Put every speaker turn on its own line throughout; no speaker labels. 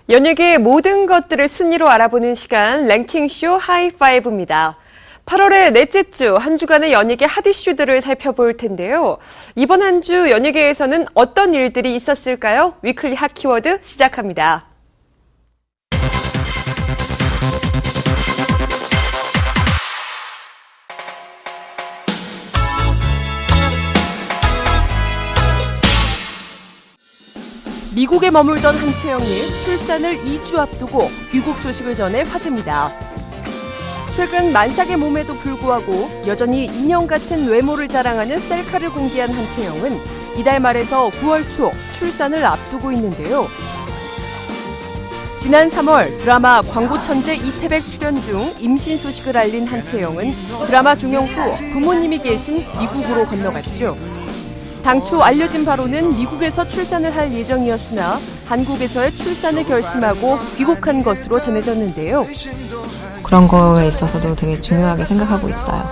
연예계의 모든 것들을 순위로 알아보는 시간 랭킹쇼 하이파이브입니다. 8월의 넷째 주 한 주간의 연예계 핫 이슈들을 살펴볼 텐데요. 이번 한 주 연예계에서는 어떤 일들이 있었을까요? 위클리 핫 키워드 시작합니다. 미국에 머물던 한채영이 출산을 2주 앞두고 귀국 소식을 전해 화제입니다. 최근 만삭의 몸에도 불구하고 여전히 인형 같은 외모를 자랑하는 셀카를 공개한 한채영은 이달 말에서 9월 초 출산을 앞두고 있는데요. 지난 3월 드라마 광고 천재 이태백 출연 중 임신 소식을 알린 한채영은 드라마 종영 후 부모님이 계신 미국으로 건너갔죠. 당초 알려진 바로는 미국에서 출산을 할 예정이었으나 한국에서의 출산을 결심하고 귀국한 것으로 전해졌는데요.
그런 거에 있어서도 되게 중요하게 생각하고 있어요.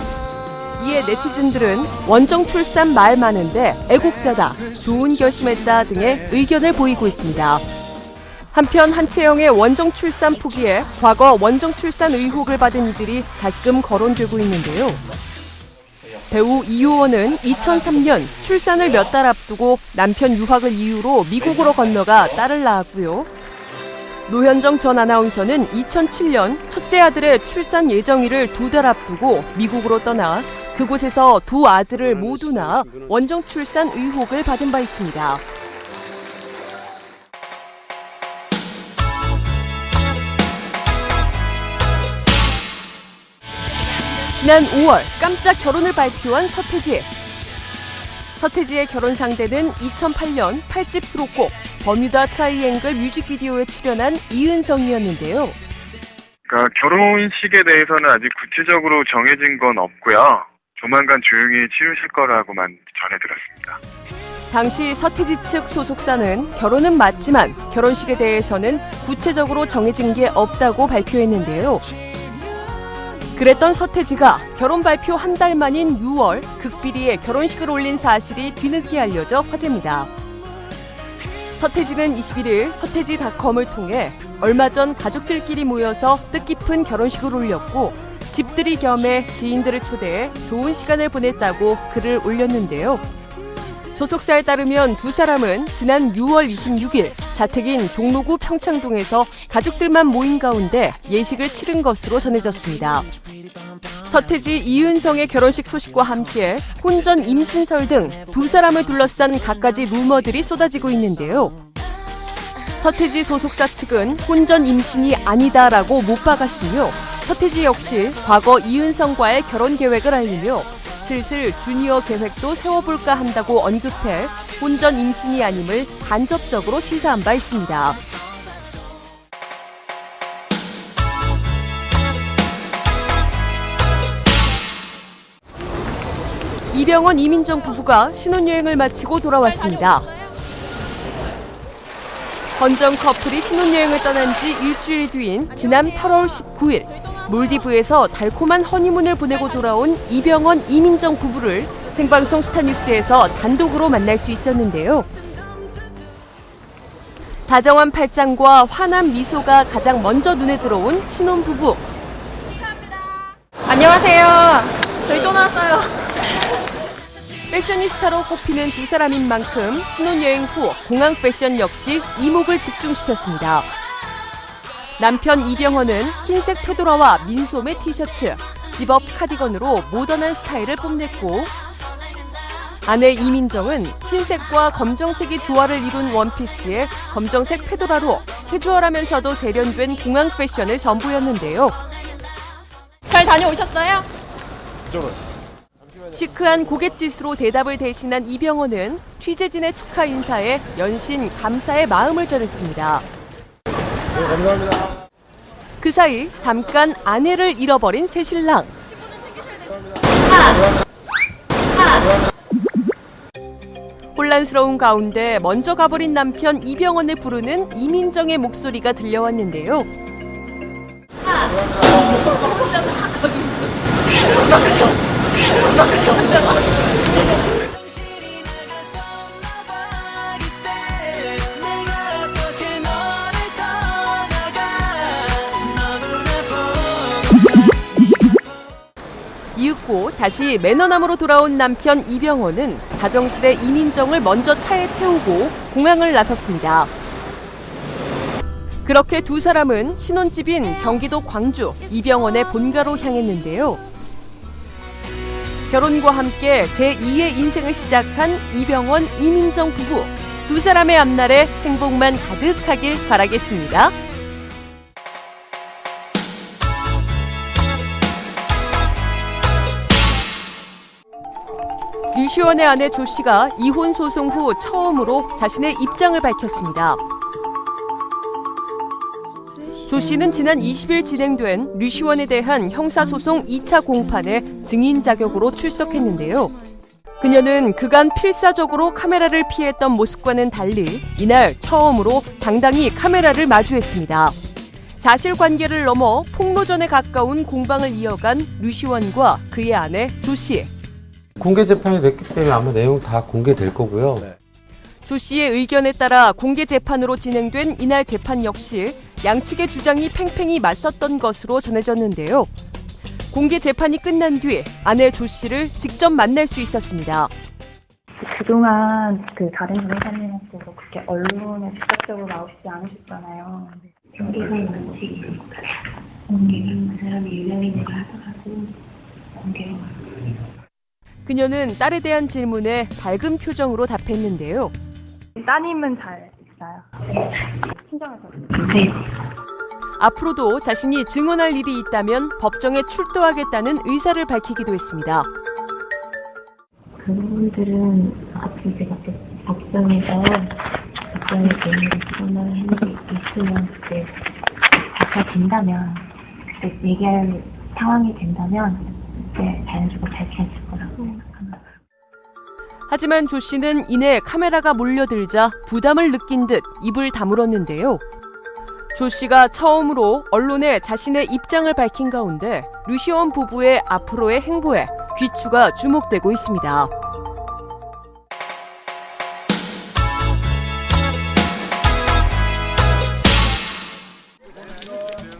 이에 네티즌들은 원정 출산 말 많은데 애국자다, 좋은 결심했다 등의 의견을 보이고 있습니다. 한편 한채영의 원정 출산 포기에 과거 원정 출산 의혹을 받은 이들이 다시금 거론되고 있는데요. 배우 이효원은 2003년 출산을 몇 달 앞두고 남편 유학을 이유로 미국으로 건너가 딸을 낳았고요. 노현정 전 아나운서는 2007년 첫째 아들의 출산 예정일을 2달 앞두고 미국으로 떠나 그곳에서 두 아들을 모두 낳아 원정 출산 의혹을 받은 바 있습니다. 지난 5월 깜짝 결혼을 발표한 서태지. 서태지의 결혼 상대는 2008년 8집 수록곡 버뮤다 트라이앵글 뮤직비디오에 출연한 이은성이었는데요.
그러니까 결혼식에 대해서는 아직 구체적으로 정해진 건 없고요. 조만간 조용히 치르실 거라고만 전해들었습니다.
당시 서태지 측 소속사는 결혼은 맞지만 결혼식에 대해서는 구체적으로 정해진 게 없다고 발표했는데요. 그랬던 서태지가 결혼 발표 한 달 만인 6월 극비리에 결혼식을 올린 사실이 뒤늦게 알려져 화제입니다. 서태지는 21일 서태지닷컴을 통해 얼마 전 가족들끼리 모여서 뜻깊은 결혼식을 올렸고 집들이 겸해 지인들을 초대해 좋은 시간을 보냈다고 글을 올렸는데요. 소속사에 따르면 두 사람은 지난 6월 26일 자택인 종로구 평창동에서 가족들만 모인 가운데 예식을 치른 것으로 전해졌습니다. 서태지, 이은성의 결혼식 소식과 함께 혼전 임신설 등 두 사람을 둘러싼 갖가지 루머들이 쏟아지고 있는데요. 서태지 소속사 측은 혼전 임신이 아니다라고 못 박았으며 서태지 역시 과거 이은성과의 결혼 계획을 알리며 슬슬 주니어 계획도 세워볼까 한다고 언급해 혼전 임신이 아님을 간접적으로 시사한 바 있습니다. 이병헌, 이민정 부부가 신혼여행을 마치고 돌아왔습니다. 헌정 커플이 신혼여행을 떠난 지 일주일 뒤인 지난 8월 19일 몰디브에서 달콤한 허니문을 보내고 돌아온 이병헌, 이민정 부부를 생방송 스타뉴스에서 단독으로 만날 수 있었는데요. 다정한 팔짱과 환한 미소가 가장 먼저 눈에 들어온 신혼부부.
안녕하세요. 저희 또 나왔어요.
패셔니스타로 꼽히는 두 사람인 만큼 신혼여행 후 공항 패션 역시 이목을 집중시켰습니다. 남편 이병헌은 흰색 페도라와 민소매 티셔츠, 집업 카디건으로 모던한 스타일을 뽐냈고 아내 이민정은 흰색과 검정색이 조화를 이룬 원피스에 검정색 페도라로 캐주얼하면서도 세련된 공항 패션을 선보였는데요.
잘 다녀오셨어요?
시크한 고갯짓으로 대답을 대신한 이병헌은 취재진의 축하 인사에 연신 감사의 마음을 전했습니다.
네, 감사합니다.
그 사이 잠깐 아내를 잃어버린 새신랑. 혼란스러운 가운데 먼저 가버린 남편 이병헌을 부르는 이민정의 목소리가 들려왔는데요. 잊고 다시 매너남으로 돌아온 남편 이병헌은 다정스레 이민정을 먼저 차에 태우고 공항을 나섰습니다. 그렇게 두 사람은 신혼집인 경기도 광주 이병헌의 본가로 향했는데요. 결혼과 함께 제2의 인생을 시작한 이병헌, 이민정 부부. 두 사람의 앞날에 행복만 가득하길 바라겠습니다. 류시원의 아내 조 씨가 이혼 소송 후 처음으로 자신의 입장을 밝혔습니다. 조 씨는 지난 20일 진행된 류시원에 대한 형사소송 2차 공판에 증인 자격으로 출석했는데요. 그녀는 그간 필사적으로 카메라를 피했던 모습과는 달리 이날 처음으로 당당히 카메라를 마주했습니다. 사실관계를 넘어 폭로전에 가까운 공방을 이어간 류시원과 그의 아내 조 씨.
공개 재판이 됐기 때문에 아마 내용 다 공개될 거고요.
조 씨의 의견에 따라 공개 재판으로 진행된 이날 재판 역시 양측의 주장이 팽팽히 맞섰던 것으로 전해졌는데요. 공개 재판이 끝난 뒤 아내 조 씨를 직접 만날 수 있었습니다.
그동안 다른 변호사님한테도 그렇게 언론에 직접적으로 나오시지 않으셨잖아요.
경계선 원칙이 있는 것 같아요. 공개는 그 사람이 유명인으로 하더라도 공개로
그녀는 딸에 대한 질문에 밝은 표정으로 답했는데요.
따님은 잘 있어요. 친정에서.
네.
앞으로도 자신이 증언할 일이 있다면 법정에 출두하겠다는 의사를 밝히기도 했습니다.
그분들은 앞으로 제가 법정에서 법정의 내용을 드러날 일이 있으면 그때 밝혀진다면 그때 얘기할 상황이 된다면 그때 자연스럽게 밝혀질 거라고 생각합니다.
하지만 조 씨는 이내 카메라가 몰려들자 부담을 느낀 듯 입을 다물었는데요. 조 씨가 처음으로 언론에 자신의 입장을 밝힌 가운데 류시원 부부의 앞으로의 행보에 귀추가 주목되고 있습니다.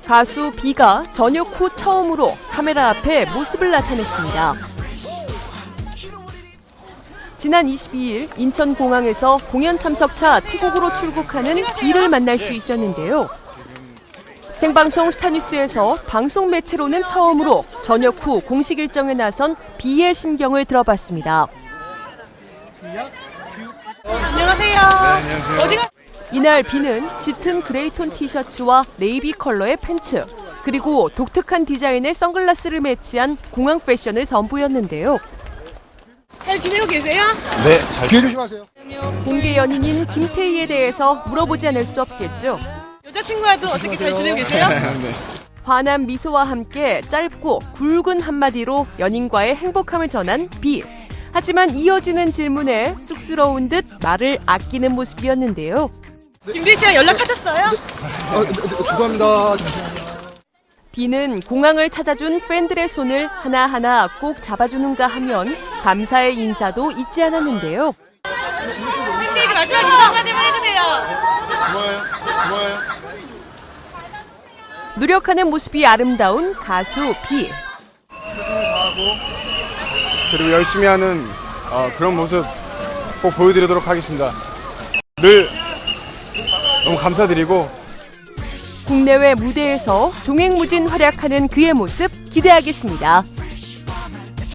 가수 비가 전역 후 처음으로 카메라 앞에 모습을 나타냈습니다. 지난 22일 인천공항에서 공연 참석차 태국으로 출국하는 비를 만날 수 있었는데요. 생방송 스타뉴스에서 방송 매체로는 처음으로 전역 후 공식 일정에 나선 비의 심경을 들어봤습니다.
안녕하세요. 어디가?
이날 비는 짙은 그레이톤 티셔츠와 네이비 컬러의 팬츠, 그리고 독특한 디자인의 선글라스를 매치한 공항 패션을 선보였는데요.
잘 지내고 계세요?
네, 귀 조심하세요.
공개 연인인 김태희에 대해서 물어보지 않을 수 없겠죠.
여자친구와도 어떻게 잘 지내고 계세요?
환한 미소와 함께 짧고 굵은 한마디로 연인과의 행복함을 전한 비. 하지만 이어지는 질문에 쑥스러운 듯 말을 아끼는 모습이었는데요.
김대희 씨랑 연락하셨어요?
죄송합니다.
비는 공항을 찾아준 팬들의 손을 하나하나 꼭 잡아주는가 하면 감사의 인사도 잊지 않았는데요.
팬들에게 마지막 인사 한마디만 해주세요.
고마워요.
노력하는 모습이 아름다운 가수 비.
그리고 열심히 하는 그런 모습 꼭 보여드리도록 하겠습니다. 늘 너무 감사드리고
국내외 무대에서 종횡무진 활약하는 그의 모습 기대하겠습니다.